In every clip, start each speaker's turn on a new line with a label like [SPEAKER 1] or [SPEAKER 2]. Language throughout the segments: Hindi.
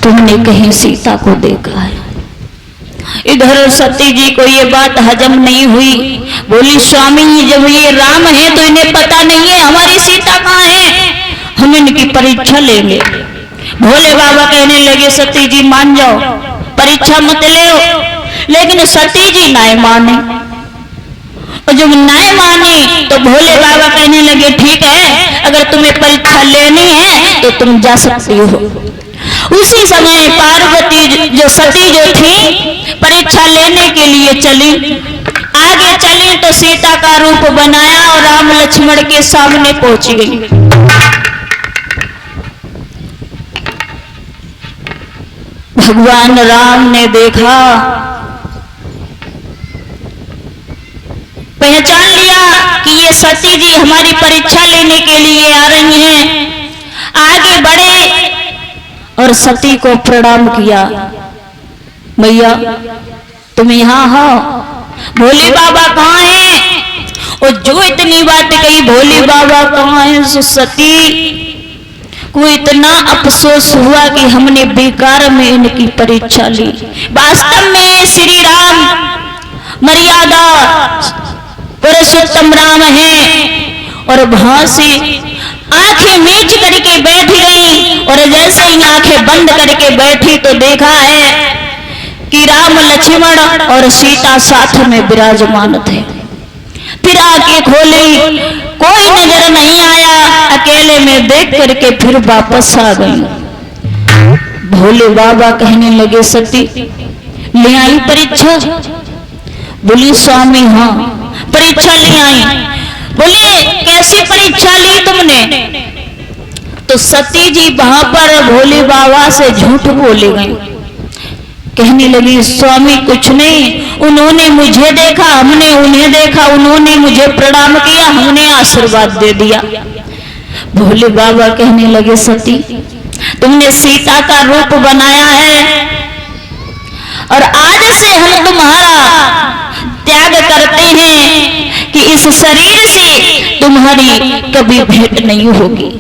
[SPEAKER 1] तुमने कहीं सीता को देखा है? इधर सती जी को ये बात हजम नहीं हुई। बोली स्वामी जब ये राम है तो इन्हें पता नहीं है हमारी सीता कहाँ है, हम इनकी परीक्षा लेंगे। भोले बाबा कहने लगे सती जी मान जाओ, परीक्षा मत ले। लेकिन सती जी ना माने, और जब ना मानी तो भोले बाबा कहने लगे ठीक है, अगर तुम्हें परीक्षा लेनी है तो तुम जा सकती हो। उसी समय पार्वती जो सती जो थी परीक्षा लेने के लिए चली। आगे चली तो सीता का रूप बनाया और राम लक्ष्मण के सामने पहुंच गई। भगवान राम ने देखा, पहचान लिया कि ये सती जी हमारी परीक्षा लेने के लिए आ रही हैं। आगे बढ़े और सती को प्रणाम किया। मैया तुम यहाँ हो, भोले बाबा कहाँ हैं? और जो इतनी बात कही भोले बाबा कहाँ हैं, सो सती को इतना अफसोस हुआ कि हमने बेकार में इनकी परीक्षा ली। वास्तव में श्री राम मर्यादा पुरुषोत्तम राम है। और वहां से आंखें मीच करके बैठ गई, और जैसे ही आंखें बंद करके बैठी तो देखा है कि राम लक्ष्मण और सीता साथ में विराजमान थे। फिर आंखें खोली, कोई नजर नहीं आया, अकेले में देख करके फिर वापस आ गई। भोले बाबा कहने लगे सती ले आई परीक्षा? बोली स्वामी हाँ परीक्षा ले आई। बोले कैसी परीक्षा ली तुमने? तो सती जी वहां पर भोले बाबा से झूठ बोले गई। कहने लगी स्वामी कुछ नहीं, उन्होंने मुझे देखा, हमने उन्हें देखा, उन्होंने मुझे प्रणाम किया, हमने आशीर्वाद दे दिया। भोले बाबा कहने लगे सती तुमने सीता का रूप बनाया है, और आज से हम तुम्हारा त्याग करते हैं कि इस शरीर से तुम्हारी कभी भेंट नहीं होगी।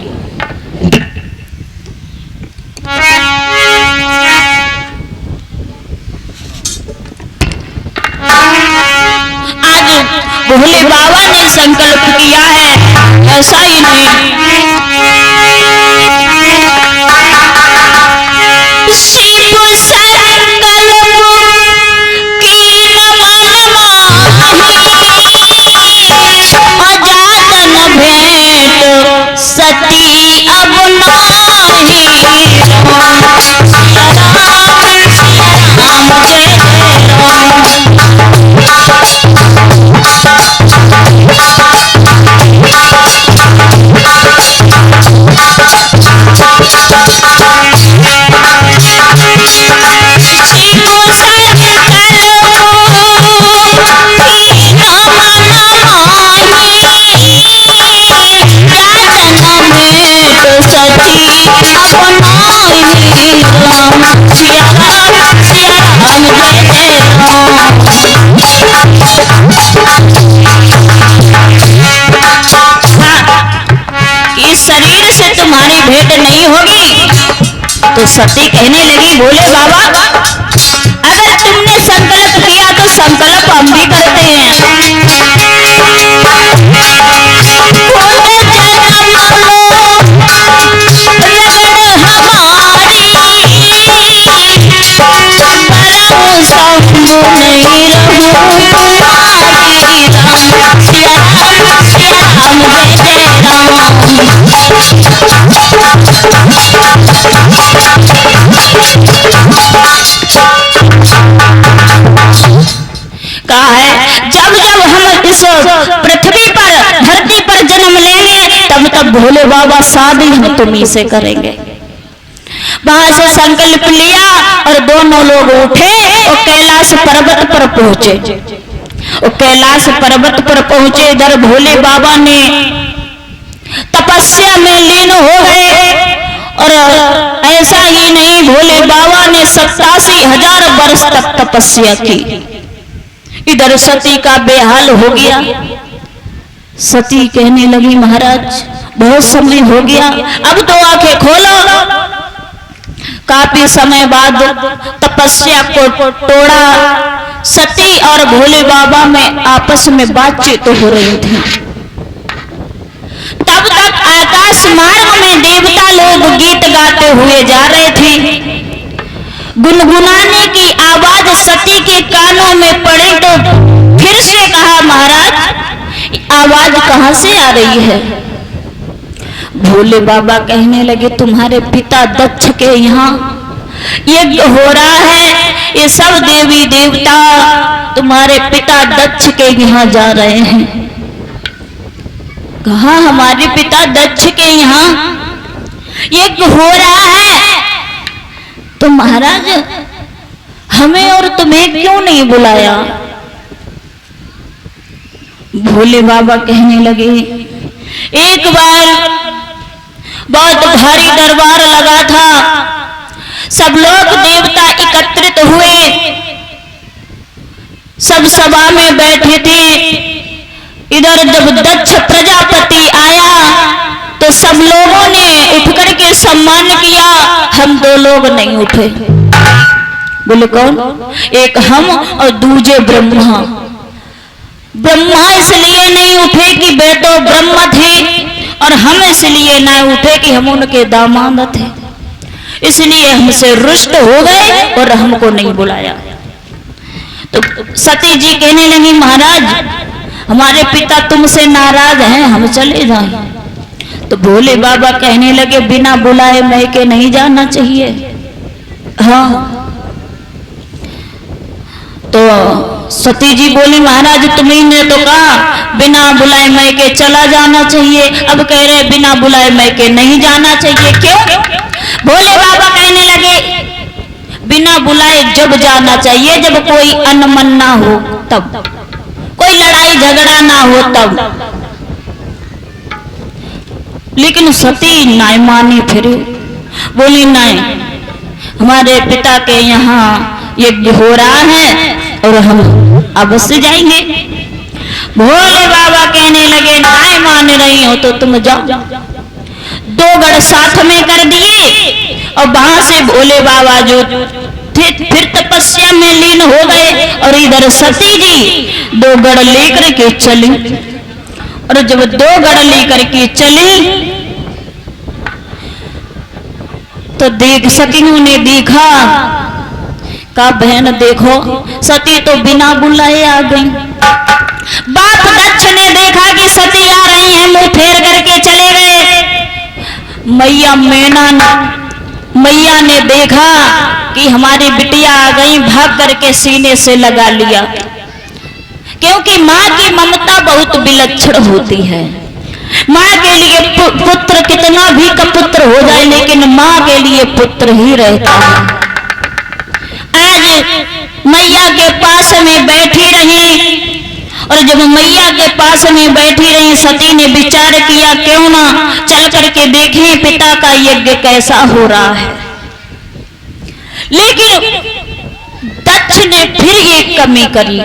[SPEAKER 1] आज भोले बाबा ने संकल्प किया है, ऐसा ही नहीं सती अब नाही शरीर से तुम्हारी भेंट नहीं होगी। तो सती कहने लगी भोले बाबा अगर तुमने संकल्प किया तो संकल्प हम भी करते हैं। कहा है जब जब हम इस पृथ्वी पर धरती पर जन्म लेंगे तब तब भोले बाबा शादी हम तुम्ही से करेंगे। वहां से संकल्प लिया और दोनों लोग उठे और कैलाश पर्वत पर पहुंचे। और कैलाश पर्वत पर पहुंचे, इधर भोले बाबा ने तपस्या में लीन हो गए। और ऐसा ही नहीं, भोले बाबा ने 87,000 वर्ष तक तपस्या की। इधर सती का बेहाल हो गया। सती कहने लगी महाराज बहुत समय हो गया, अब तो आंखें खोलो। काफी समय बाद तपस्या को तोड़ा, सती और भोले बाबा में आपस में बातचीत हो रही थी। तब तक आकाश मार्ग में देवता लोग गीत गाते हुए जा रहे थे। गुनगुनाने की आवाज सती के कानों में पड़ी तो फिर से कहा महाराज आवाज कहां से आ रही है? भोले बाबा कहने लगे तुम्हारे पिता दक्ष के यहाँ यज्ञ हो रहा है, ये सब देवी देवता तुम्हारे पिता दक्ष के यहाँ जा रहे हैं। कहा हमारे पिता दक्ष के यहाँ यज्ञ हो रहा है, तो महाराज हमें और तुम्हें क्यों नहीं बुलाया? भोले बाबा कहने लगे एक बार बहुत भारी दरबार लगा था, सब लोग देवता एकत्रित हुए, सब सभा में बैठे थे। इधर जब दक्ष प्रजापति आया तो सब लोगों ने उठ करके सम्मान किया, हम दो लोग नहीं उठे। बोले कौन? एक हम और दूजे ब्रह्मा। ब्रह्मा इसलिए नहीं उठे कि बेटो ब्रह्म थे, और हम इसलिए नहीं उठे कि हम उनके दामाद थे, इसलिए हमसे रुष्ट हो गए और हमको नहीं बुलाया। तो सती जी कहने लगी महाराज हमारे पिता तुमसे नाराज हैं, हम चले जाएं। तो भोले बाबा कहने लगे बिना बुलाए मैके नहीं जाना चाहिए। हाँ, तो सती जी बोली महाराज तुम्ही ने तो कहा बिना बुलाए मैके चला जाना चाहिए, अब कह रहे बिना बुलाए मैके नहीं जाना चाहिए, क्यों? भोले बाबा कहने लगे बिना बुलाए जब जाना चाहिए जब कोई अनमन ना हो, तब कोई लड़ाई झगड़ा ना हो तब। लेकिन सती नाय मानी, फिर बोली नहीं हमारे पिता के यहाँ यज्ञ हो रहा है और हम अवश्य जाएंगे। भोले बाबा कहने लगे नाय मान रही हो तो तुम जाओ। दो गढ़ साथ में कर दिए और वहां से भोले बाबा जो थे फिर तपस्या में लीन हो गए, और इधर सती जी दो गढ़ लेकर के चली। और जब दो गढ़ लेकर के चली तो सखियों ने देखा, का बहन देखो सती तो बिना बुलाए आ गई। बाप दक्ष ने देखा कि सती आ रही है, मुंह फेर करके चले गए। मैया ने देखा कि हमारी बिटिया आ गई, भाग करके सीने से लगा लिया, क्योंकि माँ की ममता बहुत विलक्षण होती है। माँ के लिए पुत्र कितना भी कपुत्र हो जाए, लेकिन माँ के लिए पुत्र ही रहता है। आज मैया के पास में बैठी रही, और जब मैया के पास में बैठी रही सती ने विचार किया क्यों ना चल करके देखें पिता का यज्ञ कैसा हो रहा है। लेकिन दक्ष ने फिर एक कमी करी,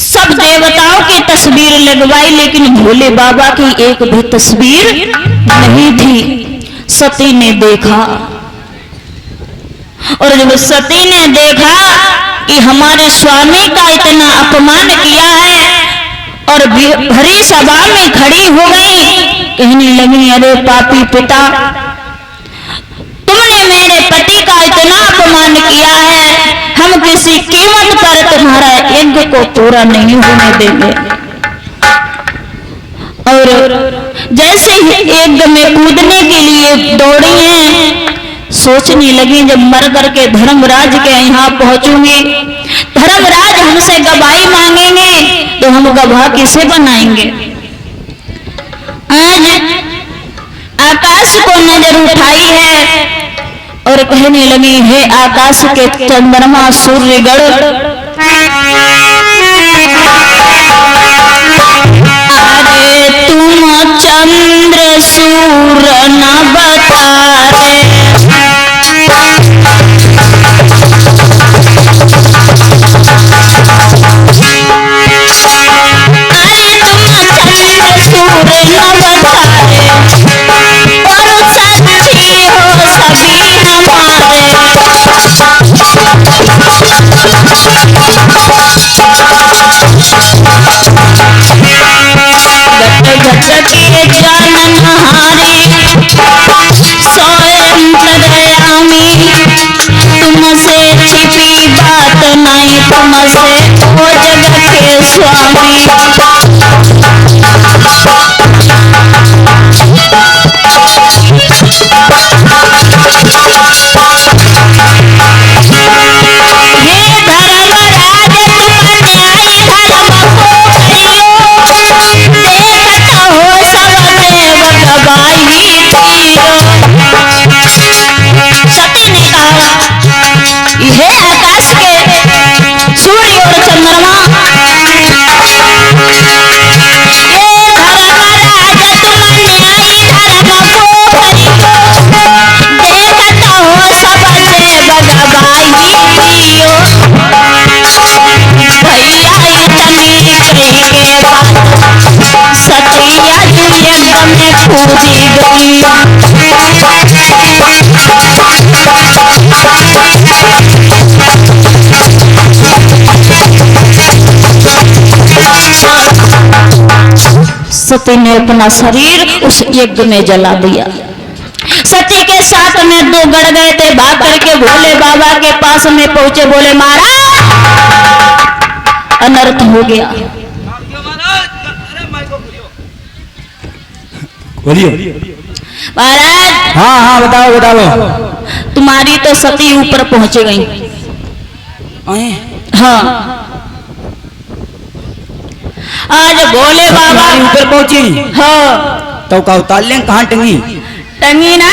[SPEAKER 1] सब देवताओं की तस्वीर लगवाई लेकिन भोले बाबा की एक भी तस्वीर नहीं थी। सती ने देखा, और जब सती ने देखा कि हमारे स्वामी का इतना अपमान किया है, और भरी सभा में खड़ी हो गई, कहने लगी अरे पापी पिता तुमने मेरे पति का इतना अपमान किया है, हम किसी कीमत पर तुम्हारा यज्ञ को पूरा नहीं होने देंगे। और जैसे ही यज्ञ में कूदने के लिए दौड़ी हैं, सोचने लगी जब मर करके धर्मराज के यहाँ पहुंचूंगी, धर्मराज हमसे गवाही मांगेंगे तो हम गवाह किसे बनाएंगे। आज आकाश को नजर उठाई है और कहने लगी हे आकाश के चंद्रमा सूर्यगण, अरे तुम चंद्र सूर्य न बता रे, अरे तुम भटके जानन हारे सोए अंतरयामी तुमसे छिपी बात नहीं तुमसे ओ जगत के स्वामी सती ने अपना शरीर उस यज्ञ में जला दिया। सती के साथ में दो गड़ गए थे, भाग करके भोले बाबा के पास में पहुंचे, बोले महाराज अनर्थ हो गया। महाराज
[SPEAKER 2] हाँ हाँ बताओ बताओ।
[SPEAKER 1] तुम्हारी तो सती ऊपर पहुंच गई। हाँ आज भोले बाबा
[SPEAKER 2] ऊपर पहुंची।
[SPEAKER 1] हाँ
[SPEAKER 2] तो का उतार लें कहाँ टंगी
[SPEAKER 1] टंगी ना